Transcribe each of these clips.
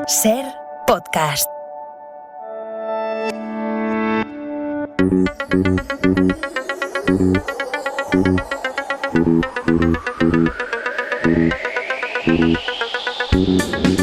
Ser podcast.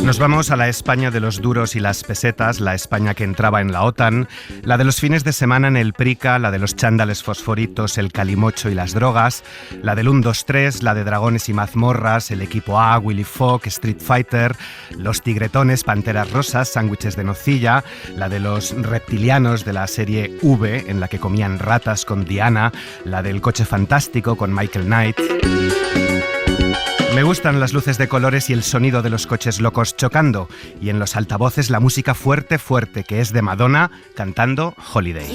Nos vamos a la España de los duros y las pesetas, la España que entraba en la OTAN, la de los fines de semana en el Prica, la de los chándales fosforitos, el calimocho y las drogas, la del 1, 2, 3, la de dragones y mazmorras, el equipo A, Willy Fogg, Street Fighter, los tigretones, panteras rosas, sándwiches de nocilla, la de los reptilianos de la serie V, en la que comían ratas con Diana, la del coche fantástico con Michael Knight. Me gustan las luces de colores y el sonido de los coches locos chocando, y en los altavoces la música fuerte, fuerte, que es de Madonna cantando Holiday.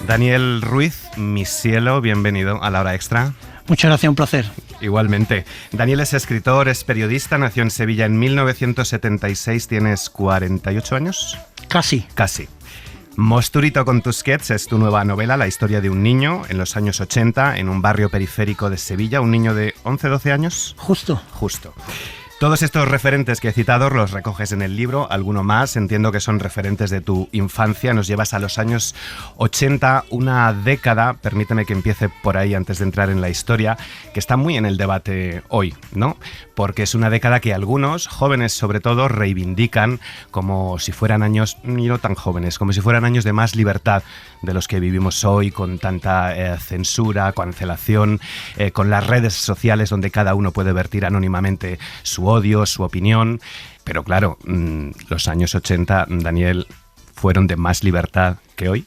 Daniel Ruiz, mi cielo, bienvenido a La Hora Extra. Muchas gracias, un placer. Igualmente. Daniel es escritor, es periodista, nació en Sevilla en 1976, ¿tienes 48 años? Casi. Mosturito con Tusquets es tu nueva novela, la historia de un niño en los años 80 en un barrio periférico de Sevilla, un niño de 11, 12 años. Justo. Todos estos referentes que he citado los recoges en el libro, alguno más, entiendo que son referentes de tu infancia, nos llevas a los años 80, una década, permíteme que empiece por ahí antes de entrar en la historia, que está muy en el debate hoy, ¿no? Porque es una década que algunos, jóvenes sobre todo, reivindican como si fueran años, y no tan jóvenes, como si fueran años de más libertad de los que vivimos hoy, con tanta censura, cancelación, con las redes sociales donde cada uno puede vertir anónimamente su odio, su opinión, pero claro, los años 80, Daniel, fueron de más libertad que hoy.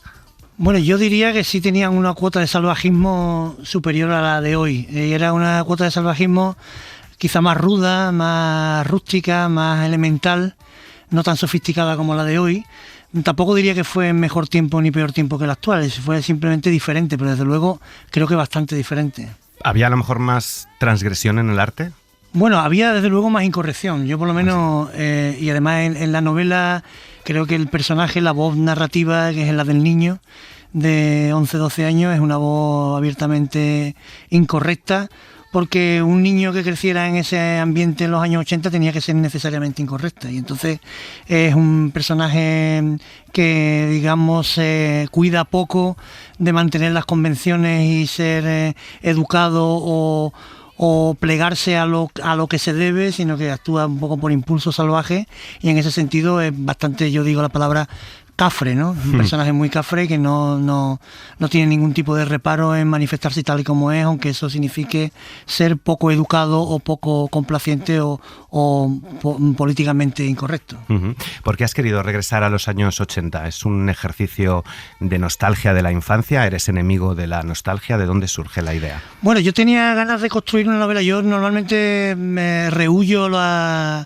Bueno, yo diría que sí tenían una cuota de salvajismo superior a la de hoy. Era una cuota de salvajismo quizá más ruda, más rústica, más elemental, no tan sofisticada como la de hoy. Tampoco diría que fue mejor tiempo ni peor tiempo que el actual, fue simplemente diferente, pero desde luego creo que bastante diferente. ¿Había a lo mejor más transgresión en el arte? Bueno, había desde luego más incorrección, yo por lo menos, y además en la novela creo que el personaje, la voz narrativa, que es la del niño de 11, 12 años, es una voz abiertamente incorrecta, porque un niño que creciera en ese ambiente en los años 80 tenía que ser necesariamente incorrecta, y entonces es un personaje que, digamos, cuida poco de mantener las convenciones y ser educado o plegarse a lo que se debe, sino que actúa un poco por impulso salvaje, y en ese sentido es bastante, yo digo la palabra, cafre, ¿no? Un personaje muy cafre que no tiene ningún tipo de reparo en manifestarse tal y como es, aunque eso signifique ser poco educado o poco complaciente o políticamente incorrecto. ¿Por qué has querido regresar a los años 80? ¿Es un ejercicio de nostalgia de la infancia? ¿Eres enemigo de la nostalgia? ¿De dónde surge la idea? Bueno, yo tenía ganas de construir una novela. Yo normalmente me rehuyo la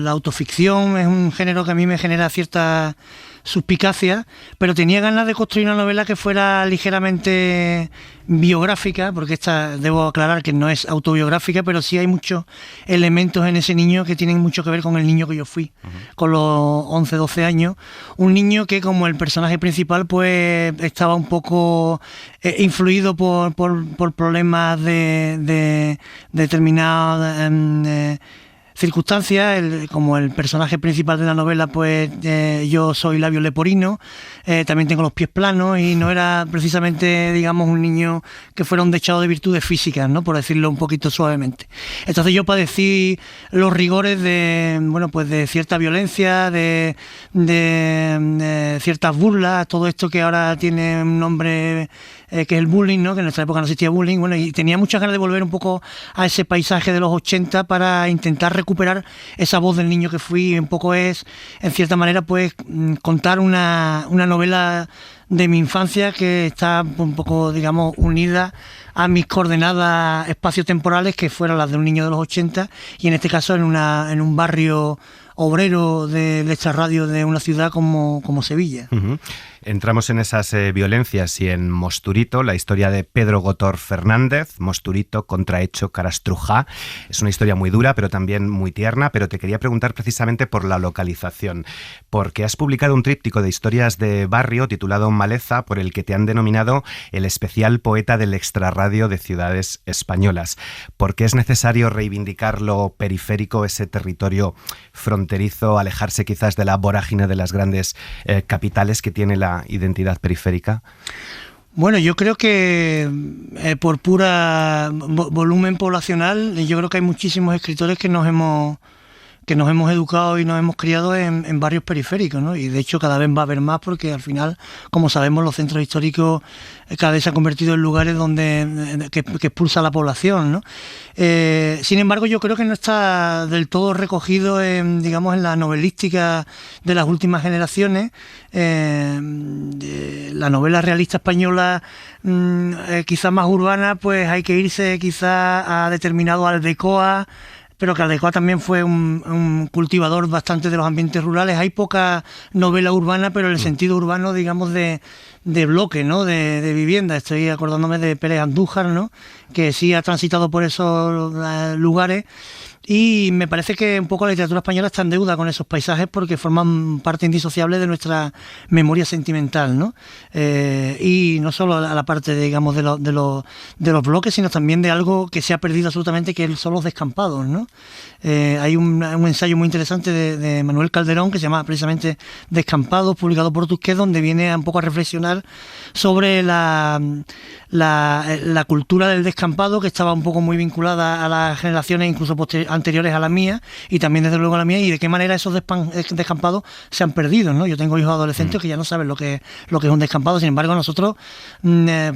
autoficción, es un género que a mí me genera cierta suspicacia, pero tenía ganas de construir una novela que fuera ligeramente biográfica, porque esta, debo aclarar que no es autobiográfica, pero sí hay muchos elementos en ese niño que tienen mucho que ver con el niño que yo fui, con los 11, 12 años, un niño que, como el personaje principal, pues estaba un poco influido por problemas de determinadas circunstancias. Como el personaje principal de la novela, pues yo soy labio leporino, también tengo los pies planos, y no era precisamente, digamos, un niño que fuera un dechado de virtudes físicas, ¿no?, por decirlo un poquito suavemente. Entonces yo padecí los rigores de cierta violencia, de ciertas burlas, todo esto que ahora tiene un nombre que es el bullying, ¿no?, que en nuestra época no existía bullying. Bueno, y tenía muchas ganas de volver un poco a ese paisaje de los 80 para intentar recuperar esa voz del niño que fui. Un poco es, en cierta manera, pues contar una novela de mi infancia que está un poco, digamos, unida a mis coordenadas espaciotemporales, que fueran las de un niño de los 80, y en este caso en un barrio obrero del extrarradio de una ciudad como Sevilla. Uh-huh. Entramos en esas violencias y en Mosturito, la historia de Pedro Gotor Fernández, Mosturito, Contrahecho, Carastrujá. Es una historia muy dura, pero también muy tierna, pero te quería preguntar precisamente por la localización, porque has publicado un tríptico de historias de barrio titulado Maleza, por el que te han denominado el especial poeta del extrarradio de ciudades españolas. ¿Por qué es necesario reivindicar lo periférico, ese territorio fronterizo, alejarse quizás de la vorágine de las grandes capitales que tiene la identidad periférica? Bueno, yo creo que por pura volumen poblacional, yo creo que hay muchísimos escritores que nos hemos educado y nos hemos criado en barrios periféricos, ¿no? Y de hecho cada vez va a haber más porque al final, como sabemos, los centros históricos cada vez se han convertido en lugares que expulsa a la población, ¿no? Sin embargo, yo creo que no está del todo recogido en la novelística de las últimas generaciones. La novela realista española, quizás más urbana, pues hay que irse quizás a determinado Aldecoa, pero que Aldecoa también fue un cultivador bastante de los ambientes rurales. Hay poca novela urbana, pero en el sentido urbano, digamos, de bloque, ¿no? De vivienda. Estoy acordándome de Pérez Andújar, ¿no? Que sí ha transitado por esos lugares. Y me parece que un poco la literatura española está en deuda con esos paisajes porque forman parte indisociable de nuestra memoria sentimental, ¿no? Y no solo a la parte, digamos, de los bloques, sino también de algo que se ha perdido absolutamente, que son los descampados, ¿no? Hay un ensayo muy interesante de Manuel Calderón que se llama precisamente Descampados, publicado por Tusquets, donde viene un poco a reflexionar sobre la cultura del descampado, que estaba un poco muy vinculada a las generaciones incluso anteriores a la mía, y también desde luego a la mía, y de qué manera esos descampados se han perdido, ¿no? Yo tengo hijos adolescentes que ya no saben lo que es un descampado. Sin embargo, nosotros,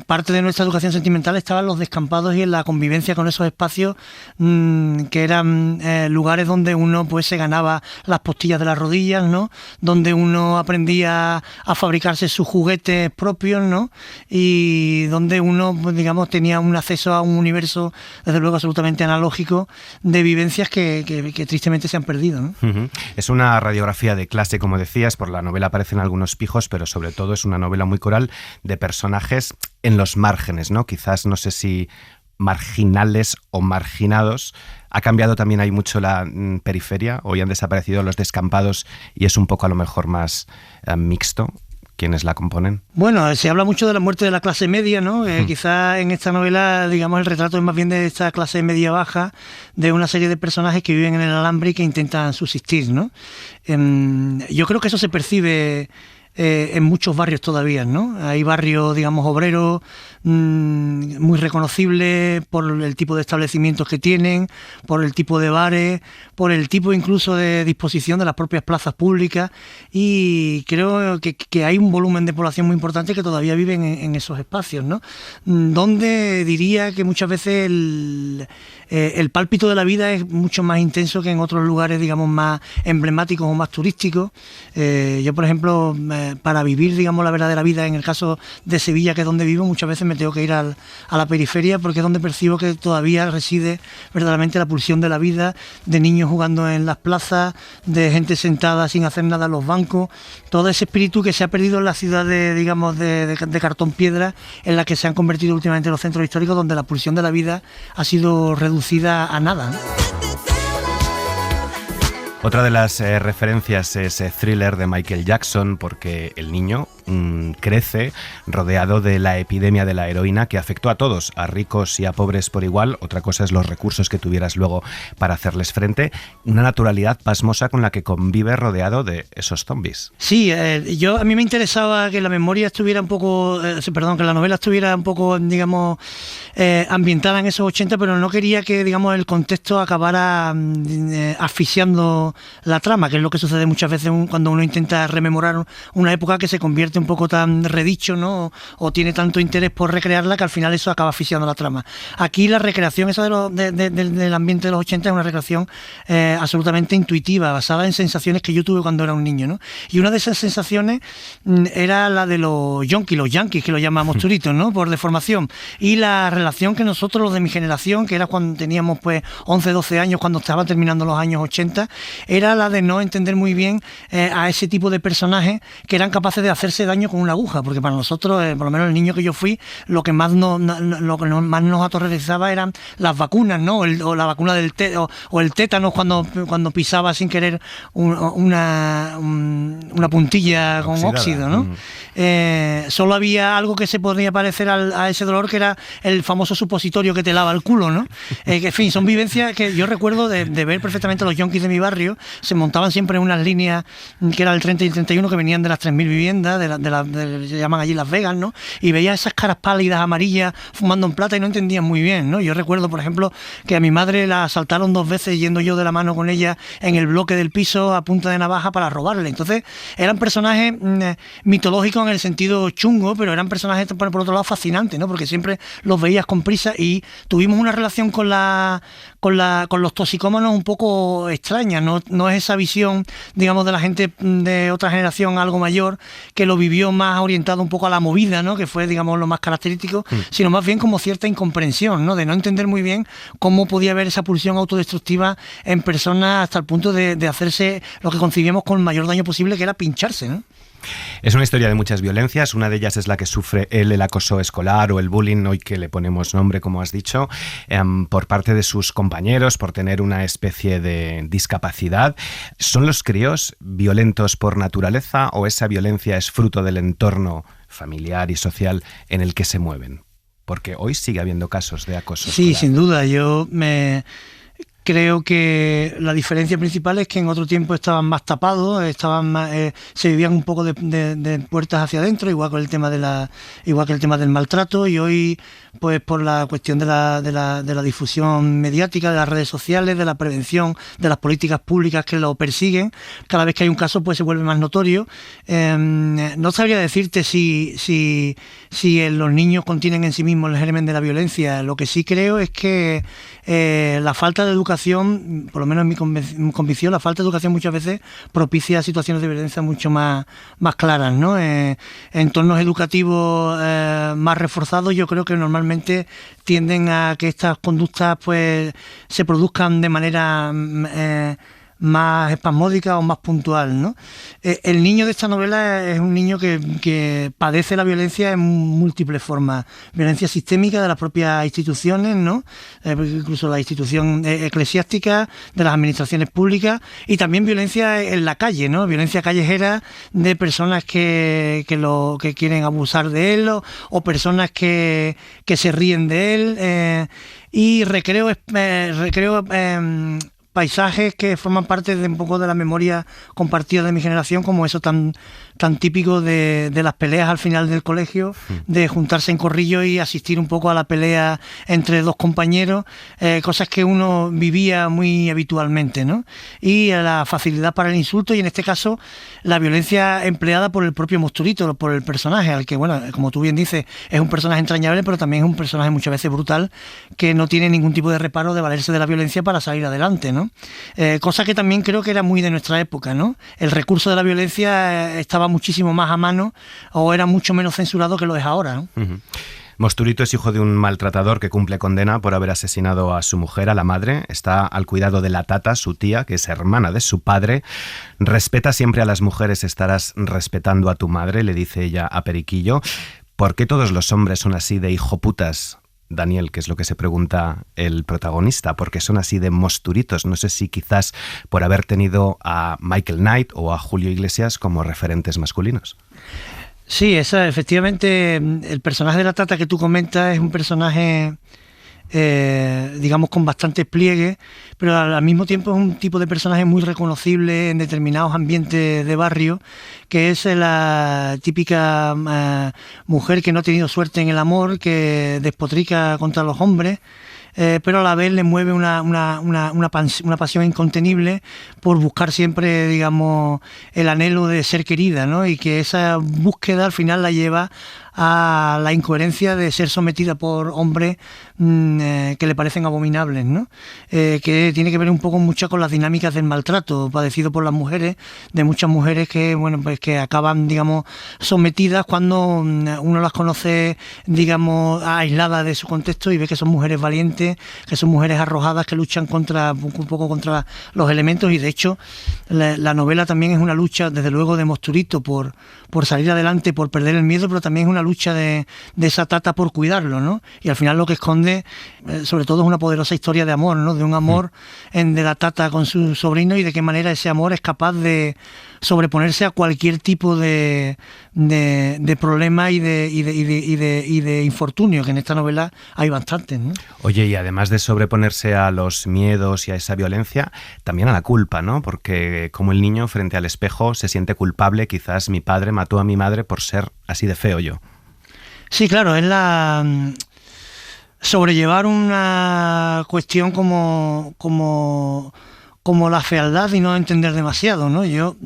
parte de nuestra educación sentimental estaba en los descampados y en la convivencia con esos espacios que eran lugares donde uno pues se ganaba las postillas de las rodillas, ¿no? Donde uno aprendía a fabricarse sus juguetes propios, ¿no? Y donde uno, pues, digamos, tenía un acceso a un universo, desde luego, absolutamente analógico de vivencias que tristemente se han perdido, ¿no? Uh-huh. Es una radiografía de clase, como decías, por la novela aparecen algunos pijos, pero sobre todo es una novela muy coral de personajes en los márgenes, ¿no? Quizás, no sé si marginales o marginados. Ha cambiado también, hay mucho la periferia, hoy han desaparecido los descampados y es un poco a lo mejor más mixto. ¿Quiénes la componen? Bueno, se habla mucho de la muerte de la clase media, ¿no? Quizás en esta novela, digamos, el retrato es más bien de esta clase media-baja, de una serie de personajes que viven en el alambre y que intentan subsistir, ¿no? Yo creo que eso se percibe en muchos barrios todavía, ¿no? Hay barrios, digamos, obreros, muy reconocibles por el tipo de establecimientos que tienen, por el tipo de bares, por el tipo incluso de disposición de las propias plazas públicas, y creo que hay un volumen de población muy importante que todavía viven en esos espacios, ¿no? Donde diría que muchas veces el pálpito de la vida es mucho más intenso que en otros lugares, digamos, más emblemáticos o más turísticos. Yo, por ejemplo, para vivir, digamos, la verdadera vida, en el caso de Sevilla, que es donde vivo, muchas veces me tengo que ir a la periferia, porque es donde percibo que todavía reside verdaderamente la pulsión de la vida, de niños jugando en las plazas, de gente sentada sin hacer nada en los bancos, todo ese espíritu que se ha perdido en las ciudades, digamos, de cartón piedra, en la que se han convertido últimamente los centros históricos, donde la pulsión de la vida ha sido reducida a nada, ¿no? Otra de las referencias es Thriller de Michael Jackson, porque el niño crece rodeado de la epidemia de la heroína que afectó a todos, a ricos y a pobres por igual. Otra cosa es los recursos que tuvieras luego para hacerles frente. Una naturalidad pasmosa con la que convive rodeado de esos zombies. Sí, a mí me interesaba que la memoria estuviera un poco, que la novela estuviera un poco, digamos, ambientada en esos 80, pero no quería que, digamos, el contexto acabara asfixiando la trama, que es lo que sucede muchas veces cuando uno intenta rememorar una época que se convierte un poco tan redicho, ¿no? O tiene tanto interés por recrearla que al final eso acaba asfixiando la trama. Aquí la recreación esa del ambiente de los 80 es una recreación absolutamente intuitiva, basada en sensaciones que yo tuve cuando era un niño, ¿no? Y una de esas sensaciones era la de los yankees, que lo llamamos turitos, ¿no? Por deformación. Y la relación que nosotros, los de mi generación, que era cuando teníamos pues 11, 12 años, cuando estaban terminando los años 80, era la de no entender muy bien a ese tipo de personajes que eran capaces de hacerse daño con una aguja, porque para nosotros, por lo menos el niño que yo fui, lo que más más nos aterrorizaba eran las vacunas, ¿no? O la vacuna del o el tétanos cuando pisaba sin querer una puntilla con óxido, ¿no? Solo había algo que se podría parecer a ese dolor, que era el famoso supositorio que te lava el culo, ¿no? Que, en fin, son vivencias que yo recuerdo de ver perfectamente. Los yonkis de mi barrio se montaban siempre en unas líneas que era el 30 y el 31, que venían de las 3.000 viviendas, se llaman allí Las Vegas, ¿no? Y veía esas caras pálidas, amarillas, fumando en plata, y no entendían muy bien, ¿no? Yo recuerdo, por ejemplo, que a mi madre la asaltaron 2 veces yendo yo de la mano con ella en el bloque del piso a punta de navaja para robarle. Entonces eran personajes mitológicos en el sentido chungo, pero eran personajes por otro lado fascinantes, ¿no? Porque siempre los veías con prisa, y tuvimos una relación con los toxicómanos un poco extraña. No es esa visión, digamos, de la gente de otra generación, algo mayor, que lo vivió más orientado un poco a la movida, ¿no? Que fue, digamos, lo más característico, sino más bien como cierta incomprensión, ¿no? De no entender muy bien cómo podía haber esa pulsión autodestructiva en personas hasta el punto de hacerse lo que concibíamos con el mayor daño posible, que era pincharse, ¿no? Es una historia de muchas violencias. Una de ellas es la que sufre él, el acoso escolar o el bullying, hoy que le ponemos nombre, como has dicho, por parte de sus compañeros, por tener una especie de discapacidad. ¿Son los críos violentos por naturaleza o esa violencia es fruto del entorno familiar y social en el que se mueven? Porque hoy sigue habiendo casos de acoso escolar. Sí, sin duda. Creo que la diferencia principal es que en otro tiempo estaban más tapados, se vivían un poco de puertas hacia adentro, igual que el tema del maltrato, y hoy, pues por la cuestión de la difusión mediática, de las redes sociales, de la prevención, de las políticas públicas que lo persiguen, cada vez que hay un caso pues se vuelve más notorio. No sabría decirte si los niños contienen en sí mismos el germen de la violencia. Lo que sí creo es que la falta de educación, por lo menos en mi convicción, la falta de educación muchas veces propicia situaciones de violencia mucho más claras, ¿no? Entornos educativos más reforzados, yo creo que normalmente tienden a que estas conductas pues se produzcan de manera más espasmódica o más puntual, ¿no? El niño de esta novela es un niño que padece la violencia en múltiples formas. Violencia sistémica de las propias instituciones, ¿no? Incluso la institución eclesiástica, de las administraciones públicas, y también violencia en la calle, ¿no? Violencia callejera de personas que quieren abusar de él, o personas que se ríen de él, y recreo paisajes que forman parte de un poco de la memoria compartida de mi generación, como eso tan típico de las peleas al final del colegio, de juntarse en corrillo y asistir un poco a la pelea entre dos compañeros, cosas que uno vivía muy habitualmente, ¿no? Y la facilidad para el insulto, y en este caso la violencia empleada por el propio Mosturito, por el personaje, al que, bueno, como tú bien dices, es un personaje entrañable, pero también es un personaje muchas veces brutal, que no tiene ningún tipo de reparo de valerse de la violencia para salir adelante, ¿no? Cosa que también creo que era muy de nuestra época, ¿no? El recurso de la violencia estaba muchísimo más a mano, o era mucho menos censurado que lo es ahora, ¿no? Mosturito es hijo de un maltratador que cumple condena por haber asesinado a su mujer, a la madre. Está al cuidado de la tata, su tía, que es hermana de su padre. Respeta siempre a las mujeres, estarás respetando a tu madre, le dice ella a Periquillo. ¿Por qué todos los hombres son así de hijoputas, Daniel? Que es lo que se pregunta el protagonista. ¿Por qué son así de mosturitos? No sé si quizás por haber tenido a Michael Knight o a Julio Iglesias como referentes masculinos. Sí, efectivamente, el personaje de la tata que tú comentas es un personaje, digamos, con bastante pliegue, pero al mismo tiempo es un tipo de personaje muy reconocible en determinados ambientes de barrio, que es la típica mujer que no ha tenido suerte en el amor, que despotrica contra los hombres, pero a la vez le mueve una pasión incontenible por buscar siempre, digamos, el anhelo de ser querida, ¿no? Y que esa búsqueda al final la lleva a la incoherencia de ser sometida por hombres que le parecen abominables, ¿no? Que tiene que ver un poco mucho con las dinámicas del maltrato padecido por las mujeres, de muchas mujeres que, bueno, pues que acaban, digamos, sometidas cuando uno las conoce, digamos, aisladas de su contexto y ve que son mujeres valientes, que son mujeres arrojadas, que luchan un poco contra los elementos. Y de hecho la novela también es una lucha, desde luego, de Mosturito por salir adelante, por perder el miedo, pero también es una lucha de esa tata por cuidarlo, ¿no? Y al final lo que esconde, sobre todo, es una poderosa historia de amor, ¿no? De un amor de la tata con su sobrino, y de qué manera ese amor es capaz de sobreponerse a cualquier tipo de problema y de infortunio, que en esta novela hay bastantes, ¿no? Oye, y además de sobreponerse a los miedos y a esa violencia, también a la culpa, ¿no? Porque como el niño frente al espejo se siente culpable, quizás mi padre mató a mi madre por ser así de feo yo. Sí, claro, es sobrellevar una cuestión como la fealdad y no entender demasiado, ¿no? Yo,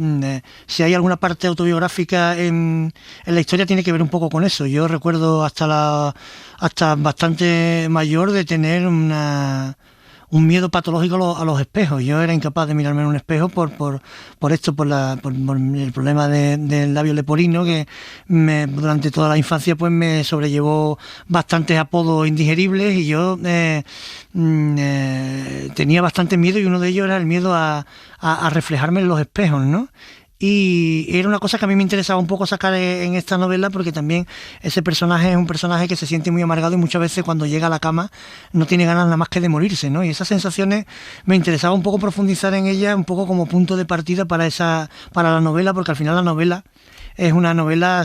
si hay alguna parte autobiográfica en la historia, tiene que ver un poco con eso. Yo recuerdo hasta bastante mayor de tener un miedo patológico a los espejos. Yo era incapaz de mirarme en un espejo por el problema del labio leporino, que durante toda la infancia pues me sobrellevó bastantes apodos indigeribles, y yo tenía bastante miedo, y uno de ellos era el miedo a reflejarme en los espejos, ¿no? Y era una cosa que a mí me interesaba un poco sacar en esta novela, porque también ese personaje es un personaje que se siente muy amargado, y muchas veces cuando llega a la cama no tiene ganas nada más que de morirse, ¿no? Y esas sensaciones me interesaba un poco profundizar en ellas, un poco como punto de partida para la novela, porque al final la novela es una novela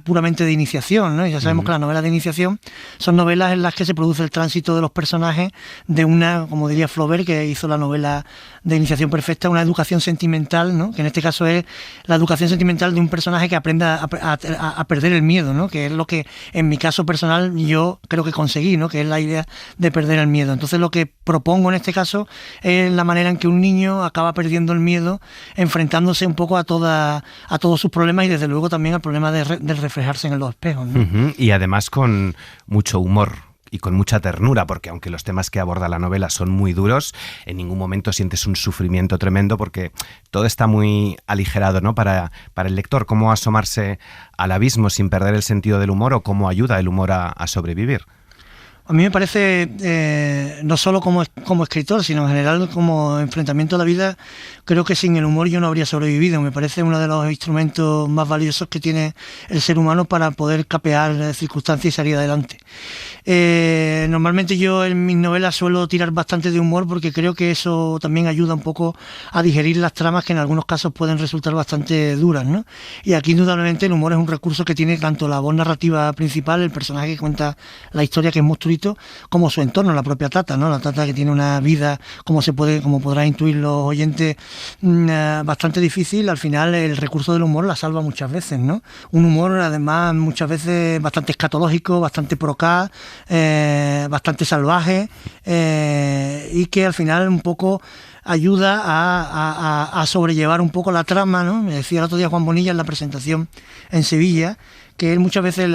puramente de iniciación, ¿no? Y ya sabemos que las novelas de iniciación son novelas en las que se produce el tránsito de los personajes de como diría Flaubert, que hizo la novela de iniciación perfecta, una educación sentimental, ¿no? Que en este caso es la educación sentimental de un personaje que aprenda a perder el miedo, ¿no? Que es lo que en mi caso personal yo creo que conseguí, ¿no? Que es la idea de perder el miedo. Entonces lo que propongo en este caso es la manera en que un niño acaba perdiendo el miedo, enfrentándose un poco a todos sus problemas, y desde luego también al problema de reflejarse en los espejos, ¿no? Uh-huh. Y además con mucho humor y con mucha ternura, porque aunque los temas que aborda la novela son muy duros, en ningún momento sientes un sufrimiento tremendo, porque todo está muy aligerado, ¿no? Para el lector, cómo asomarse al abismo sin perder el sentido del humor, o cómo ayuda el humor a sobrevivir. A mí me parece, no solo como escritor, sino en general como enfrentamiento a la vida, creo que sin el humor yo no habría sobrevivido. Me parece uno de los instrumentos más valiosos que tiene el ser humano para poder capear circunstancias y salir adelante. Normalmente yo en mis novelas suelo tirar bastante de humor, porque creo que eso también ayuda un poco a digerir las tramas, que en algunos casos pueden resultar bastante duras, ¿no? Y aquí indudablemente el humor es un recurso que tiene tanto la voz narrativa principal, el personaje que cuenta la historia, que es Mosturito, como su entorno, la propia tata, ¿no? La tata, que tiene una vida, como podrán intuir los oyentes, bastante difícil. Al final el recurso del humor la salva muchas veces, ¿no? Un humor además muchas veces bastante escatológico, bastante procaz, bastante salvaje, y que al final un poco ayuda a sobrellevar un poco la trama, ¿no? Me decía el otro día Juan Bonilla en la presentación en Sevilla, que él muchas veces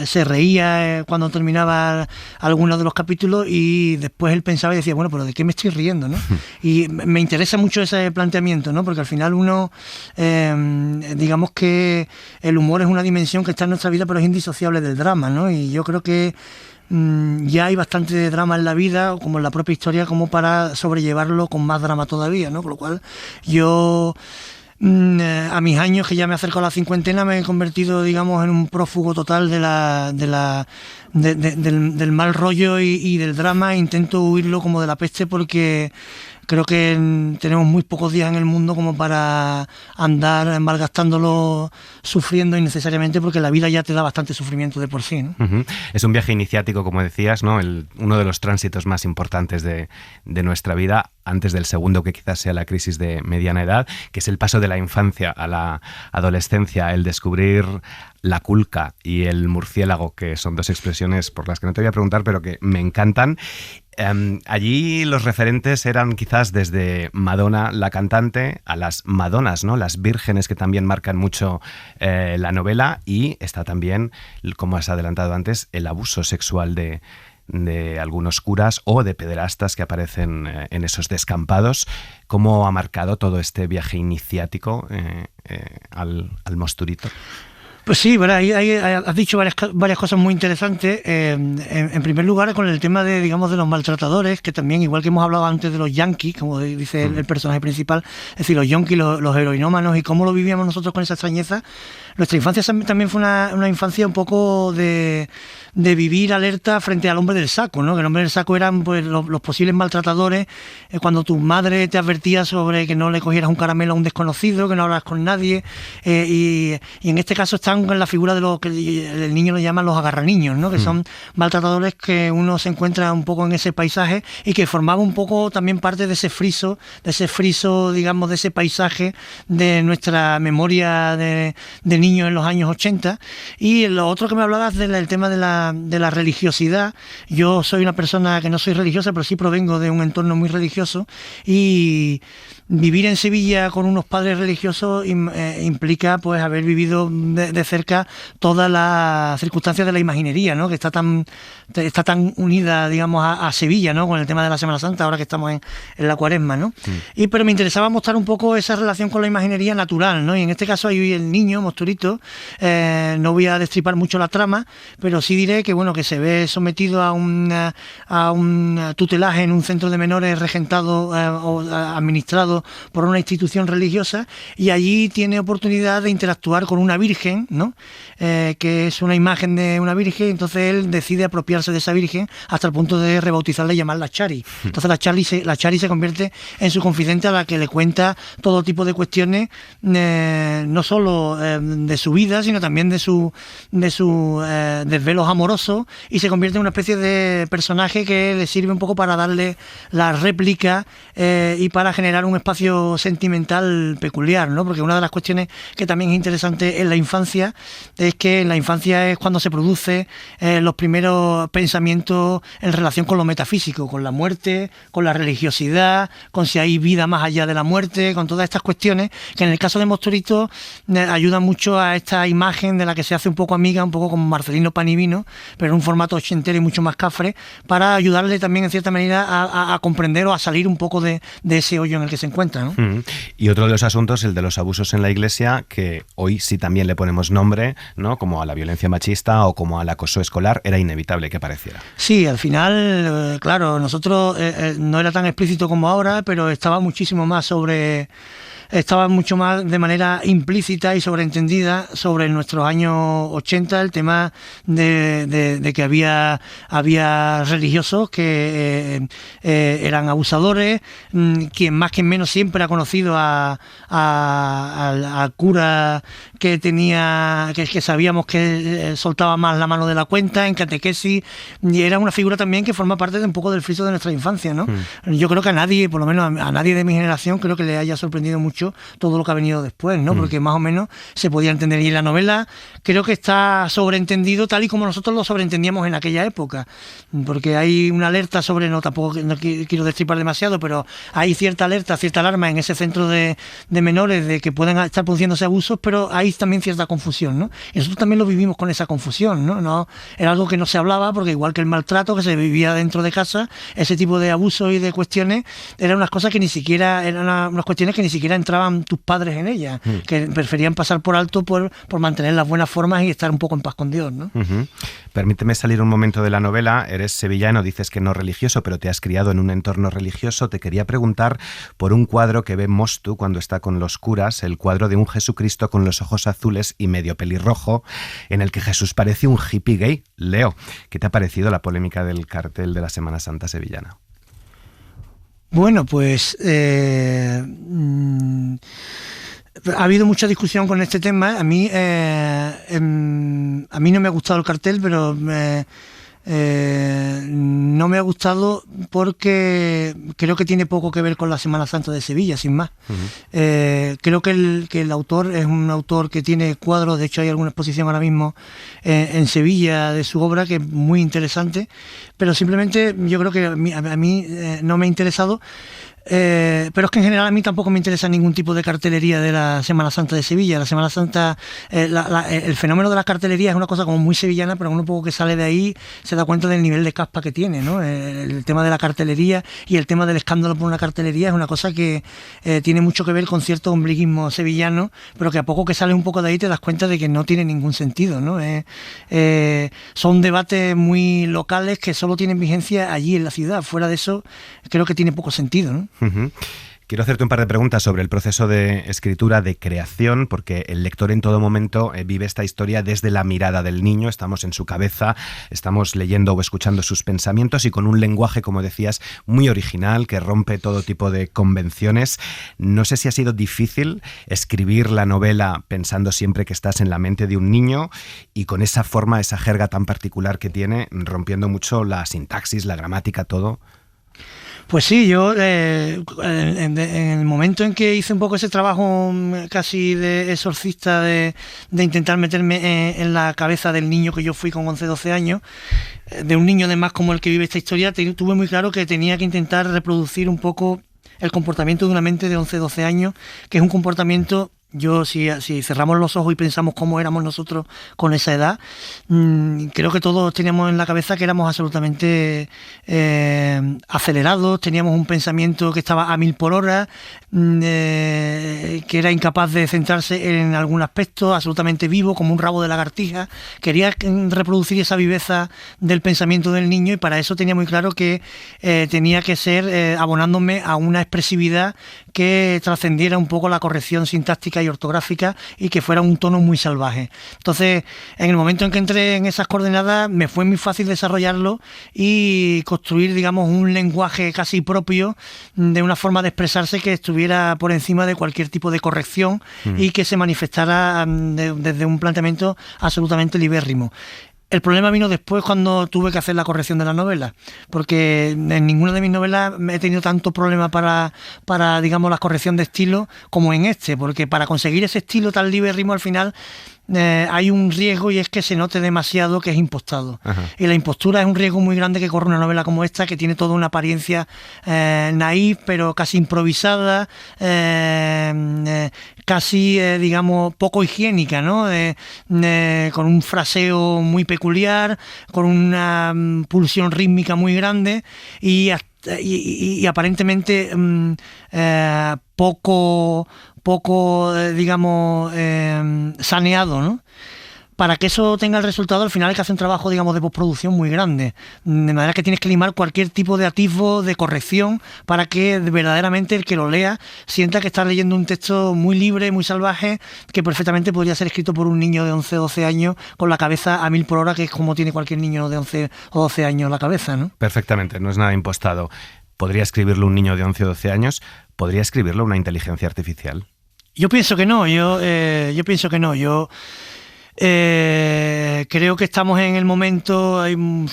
se reía cuando terminaba algunos de los capítulos, y después él pensaba y decía, bueno, pero ¿de qué me estoy riendo, no? Y me interesa mucho ese planteamiento, ¿no? Porque al final uno, digamos que el humor es una dimensión que está en nuestra vida, pero es indisociable del drama, ¿no? Y yo creo que ya hay bastante drama en la vida, como en la propia historia, como para sobrellevarlo con más drama todavía, ¿no? Con lo cual yo, a mis años, que ya me acerco a la cincuentena, me he convertido, digamos, en un prófugo total del mal rollo y del drama. Intento huirlo como de la peste, porque creo que tenemos muy pocos días en el mundo como para andar malgastándolo sufriendo innecesariamente, porque la vida ya te da bastante sufrimiento de por sí, ¿no? Uh-huh. Es un viaje iniciático, como decías, ¿no? Uno de los tránsitos más importantes de nuestra vida, antes del segundo, que quizás sea la crisis de mediana edad, que es el paso de la infancia a la adolescencia, el descubrir la culca y el murciélago, que son dos expresiones por las que no te voy a preguntar, pero que me encantan. Allí los referentes eran quizás desde Madonna, la cantante, a las Madonas, ¿no? Las vírgenes, que también marcan mucho la novela, y está también, como has adelantado antes, el abuso sexual de algunos curas o de pederastas que aparecen en esos descampados. ¿Cómo ha marcado todo este viaje iniciático al Mosturito? Pues sí, ¿verdad? Ahí has dicho varias cosas muy interesantes. En primer lugar, con el tema de, digamos, de los maltratadores, que también, igual que hemos hablado antes de los yanquis, como dice el personaje principal, es decir, los yanquis, los heroinómanos, y cómo lo vivíamos nosotros con esa extrañeza. Nuestra infancia también fue una infancia un poco de vivir alerta frente al hombre del saco, ¿no? Que el hombre del saco eran, pues, los posibles maltratadores, cuando tu madre te advertía sobre que no le cogieras un caramelo a un desconocido, que no hablas con nadie, y en este caso están en la figura de lo que el niño lo llama los agarraniños, ¿no? Que son maltratadores que uno se encuentra un poco en ese paisaje y que formaba un poco también parte de ese friso, digamos, de ese paisaje de nuestra memoria de niños en los años 80. Y lo otro que me hablabas del tema de la religiosidad. Yo soy una persona que no soy religiosa, pero sí provengo de un entorno muy religioso, y vivir en Sevilla con unos padres religiosos implica, pues, haber vivido de cerca todas las circunstancias de la imaginería, ¿no? Que está tan unida, digamos, a Sevilla, ¿no? Con el tema de la Semana Santa, ahora que estamos en la Cuaresma, ¿no? Pero me interesaba mostrar un poco esa relación con la imaginería natural, ¿no? Y en este caso hay el niño, Mosturito. No voy a destripar mucho la trama, pero sí diré que, bueno, que se ve sometido a un tutelaje en un centro de menores regentado o administrado por una institución religiosa, y allí tiene oportunidad de interactuar con una virgen, ¿no? Que es una imagen de una virgen. Entonces él decide apropiarse de esa virgen hasta el punto de rebautizarla y llamarla Chari. Entonces la Chari se convierte en su confidente, a la que le cuenta todo tipo de cuestiones, no solo de su vida, sino también de sus desvelos amorosos, y se convierte en una especie de personaje que le sirve un poco para darle la réplica y para generar un espacio sentimental peculiar, ¿no? Porque una de las cuestiones que también es interesante en la infancia es que en la infancia es cuando se produce los primeros pensamientos en relación con lo metafísico, con la muerte, con la religiosidad, con si hay vida más allá de la muerte, con todas estas cuestiones que en el caso de Mosturito ayudan mucho a esta imagen de la que se hace un poco amiga, un poco como Marcelino Panivino, pero en un formato ochentero y mucho más cafre, para ayudarle también en cierta manera a comprender o a salir un poco de ese hoyo en el que se encuentra, ¿no? Y otro de los asuntos, el de los abusos en la Iglesia, que hoy sí también le ponemos nombre, ¿no? Como a la violencia machista o como al acoso escolar, era inevitable que apareciera. Sí, al final, claro, nosotros no era tan explícito como ahora, pero estaba mucho más de manera implícita y sobreentendida sobre nuestros años 80, el tema de que había religiosos que eran abusadores. Quien más quien menos siempre ha conocido al cura que sabíamos que soltaba más la mano de la cuenta en catequesis, y era una figura también que forma parte de un poco del friso de nuestra infancia, ¿no? Yo creo que a nadie, por lo menos a nadie de mi generación, creo que le haya sorprendido mucho todo lo que ha venido después, ¿no? Porque más o menos se podía entender. Y en la novela creo que está sobreentendido tal y como nosotros lo sobreentendíamos en aquella época, porque hay una alerta sobre, no quiero destripar demasiado, pero hay cierta alerta, cierta alarma en ese centro de menores de que pueden estar produciéndose abusos, pero hay también cierta confusión, ¿no? Y nosotros también lo vivimos con esa confusión, ¿no? Era algo que no se hablaba, porque igual que el maltrato que se vivía dentro de casa, ese tipo de abusos y de cuestiones eran unas cuestiones que ni siquiera entraban tus padres en ellas, que preferían pasar por alto por mantener las buenas formas y estar un poco en paz con Dios, ¿no? Permíteme salir un momento de la novela. Eres sevillano, dices que no religioso, pero te has criado en un entorno religioso. Te quería preguntar por un cuadro que ve Mostu cuando está con los curas, el cuadro de un Jesucristo con los ojos azules y medio pelirrojo, en el que Jesús parece un hippie gay. Leo, ¿qué te ha parecido la polémica del cartel de la Semana Santa sevillana? Bueno, pues ha habido mucha discusión con este tema. A mí no me ha gustado el cartel, pero No me ha gustado porque creo que tiene poco que ver con la Semana Santa de Sevilla, sin más. Creo que el autor es un autor que tiene cuadros, de hecho hay alguna exposición ahora mismo en Sevilla de su obra que es muy interesante, pero simplemente yo creo que a mí no me ha interesado. Pero es que en general a mí tampoco me interesa ningún tipo de cartelería de la Semana Santa de Sevilla. La Semana Santa, el fenómeno de las cartelerías es una cosa como muy sevillana, pero uno poco que sale de ahí se da cuenta del nivel de caspa que tiene, ¿no? El tema de la cartelería y el tema del escándalo por una cartelería es una cosa que tiene mucho que ver con cierto ombliguismo sevillano, pero que a poco que sales un poco de ahí te das cuenta de que no tiene ningún sentido, ¿no? Son debates muy locales que solo tienen vigencia allí en la ciudad. Fuera de eso creo que tiene poco sentido, ¿no? Quiero hacerte un par de preguntas sobre el proceso de escritura, de creación, porque el lector en todo momento vive esta historia desde la mirada del niño, estamos en su cabeza, estamos leyendo o escuchando sus pensamientos y con un lenguaje, como decías, muy original, que rompe todo tipo de convenciones. No sé si ha sido difícil escribir la novela pensando siempre que estás en la mente de un niño y con esa forma, esa jerga tan particular que tiene, rompiendo mucho la sintaxis, la gramática, todo. Pues sí, yo en el momento en que hice un poco ese trabajo casi de exorcista de intentar meterme en la cabeza del niño que yo fui con 11, 12 años, de un niño además como el que vive esta historia, tuve muy claro que tenía que intentar reproducir un poco el comportamiento de una mente de 11, 12 años, que es un comportamiento... Yo, si cerramos los ojos y pensamos cómo éramos nosotros con esa edad, creo que todos teníamos en la cabeza que éramos absolutamente acelerados, teníamos un pensamiento que estaba a 1000 por hora, que era incapaz de centrarse en algún aspecto, absolutamente vivo, como un rabo de lagartija. Quería reproducir esa viveza del pensamiento del niño y para eso tenía muy claro que tenía que ser abonándome a una expresividad que trascendiera un poco la corrección sintáctica y ortográfica y que fuera un tono muy salvaje. Entonces, en el momento en que entré en esas coordenadas, me fue muy fácil desarrollarlo y construir, digamos, un lenguaje casi propio de una forma de expresarse que estuviera por encima de cualquier tipo de corrección y que se manifestara desde un planteamiento absolutamente libérrimo. El problema vino después cuando tuve que hacer la corrección de la novela, porque en ninguna de mis novelas he tenido tanto problema para digamos, la corrección de estilo como en este, porque para conseguir ese estilo tan libérrimo al final hay un riesgo y es que se note demasiado que es impostado. Ajá. Y la impostura es un riesgo muy grande que corre una novela como esta, que tiene toda una apariencia naif, pero casi improvisada, casi, digamos, poco higiénica, ¿no? Con un fraseo muy peculiar, con una pulsión rítmica muy grande y aparentemente poco digamos, saneado, ¿no? Para que eso tenga el resultado, al final hay que hacer un trabajo, digamos, de postproducción muy grande. De manera que tienes que limar cualquier tipo de atisbo de corrección para que verdaderamente el que lo lea sienta que está leyendo un texto muy libre, muy salvaje, que perfectamente podría ser escrito por un niño de 11 o 12 años con la cabeza a 1000 por hora, que es como tiene cualquier niño de 11 o 12 años la cabeza, ¿no? Perfectamente, no es nada impostado. ¿Podría escribirlo un niño de 11 o 12 años? ¿Podría escribirlo una inteligencia artificial? Yo pienso que no, yo pienso que no. Creo que estamos en el momento, hay un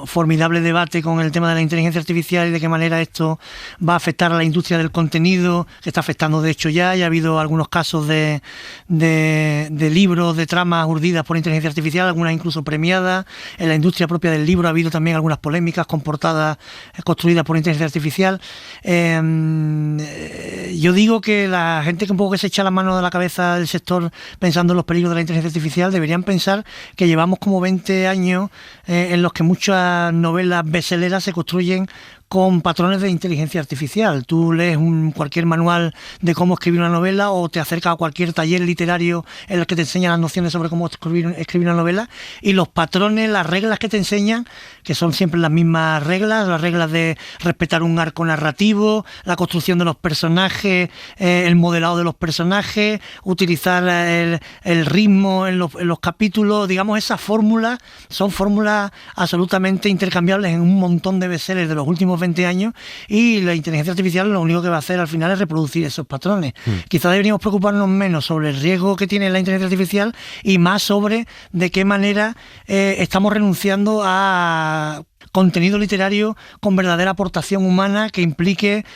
formidable debate con el tema de la inteligencia artificial y de qué manera esto va a afectar a la industria del contenido, que está afectando de hecho ya ha habido algunos casos de libros, de tramas urdidas por inteligencia artificial, algunas incluso premiadas. En la industria propia del libro ha habido también algunas polémicas con portadas construidas por inteligencia artificial. Yo digo que la gente que un poco que se echa la mano de la cabeza del sector pensando en los peligros de la inteligencia artificial deberían pensar que llevamos como 20 años en los que muchas novelas bestselleras se construyen con patrones de inteligencia artificial. Tú lees cualquier manual de cómo escribir una novela o te acercas a cualquier taller literario en el que te enseñan las nociones sobre cómo escribir una novela y los patrones, las reglas que te enseñan, que son siempre las mismas reglas, las reglas de respetar un arco narrativo, la construcción de los personajes, el modelado de los personajes, utilizar el ritmo en los capítulos, digamos, esas fórmulas son fórmulas absolutamente intercambiables en un montón de bestsellers de los últimos 20 años, y la inteligencia artificial lo único que va a hacer al final es reproducir esos patrones. Quizás deberíamos preocuparnos menos sobre el riesgo que tiene la inteligencia artificial y más sobre de qué manera estamos renunciando a contenido literario con verdadera aportación humana que implique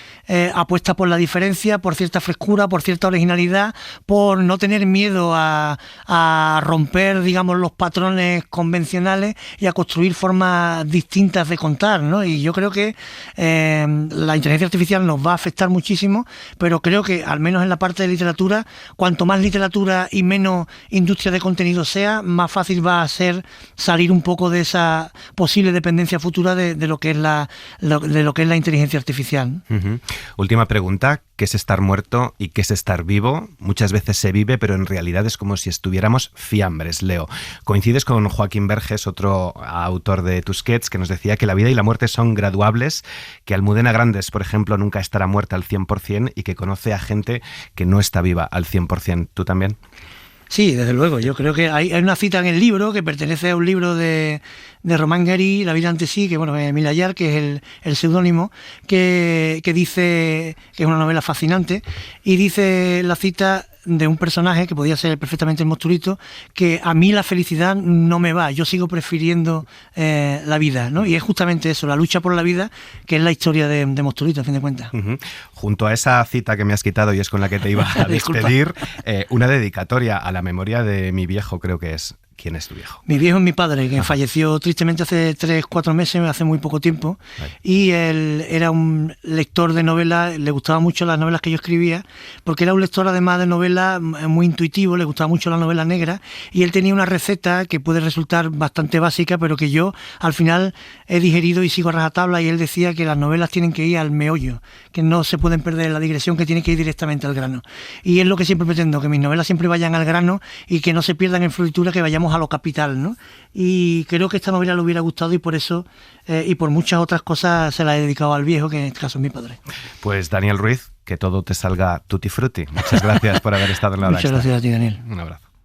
apuesta por la diferencia, por cierta frescura, por cierta originalidad, por no tener miedo a romper, digamos, los patrones convencionales y a construir formas distintas de contar, ¿no? Y yo creo que la inteligencia artificial nos va a afectar muchísimo, pero creo que, al menos en la parte de literatura, cuanto más literatura y menos industria de contenido sea, más fácil va a ser salir un poco de esa posible dependencia futura de lo que es la inteligencia artificial. Última pregunta: ¿qué es estar muerto y qué es estar vivo? Muchas veces se vive, pero en realidad es como si estuviéramos fiambres. Leo, coincides con Joaquín Berges, otro autor de Tusquets, que nos decía que la vida y la muerte son graduables, que Almudena Grandes, por ejemplo, nunca estará muerta al 100% y que conoce a gente que no está viva al 100%. ¿Tú también? Sí, desde luego. Yo creo que hay una cita en el libro que pertenece a un libro de Román Gary, La vida ante sí, que bueno, Emile Ayar, que es el seudónimo, que dice que es una novela fascinante, y dice la cita de un personaje que podía ser perfectamente el Monstruito, que a mí la felicidad no me va, yo sigo prefiriendo la vida, ¿no? Y es justamente eso, la lucha por la vida, que es la historia de Monstruito, a fin de cuentas. Junto a esa cita que me has quitado y es con la que te iba a despedir, una dedicatoria a la memoria de mi viejo, creo que es. ¿Quién es tu viejo? Mi viejo es mi padre, que falleció tristemente hace 3-4 meses, hace muy poco tiempo. Y él era un lector de novelas, le gustaban mucho las novelas que yo escribía, porque era un lector además de novelas muy intuitivo, le gustaba mucho la novela negra, y él tenía una receta que puede resultar bastante básica, pero que yo al final he digerido y sigo a rajatabla, y él decía que las novelas tienen que ir al meollo, que no se pueden perder en la digresión, que tienen que ir directamente al grano. Y es lo que siempre pretendo, que mis novelas siempre vayan al grano y que no se pierdan en floritura, que vayamos a lo capital, ¿no? Y creo que esta novela le hubiera gustado, y por eso y por muchas otras cosas se la he dedicado al viejo, que en este caso es mi padre. Pues Daniel Ruiz, que todo te salga tutti frutti. Muchas gracias por haber estado en la hora. Muchas gracias a ti, Daniel. Un abrazo.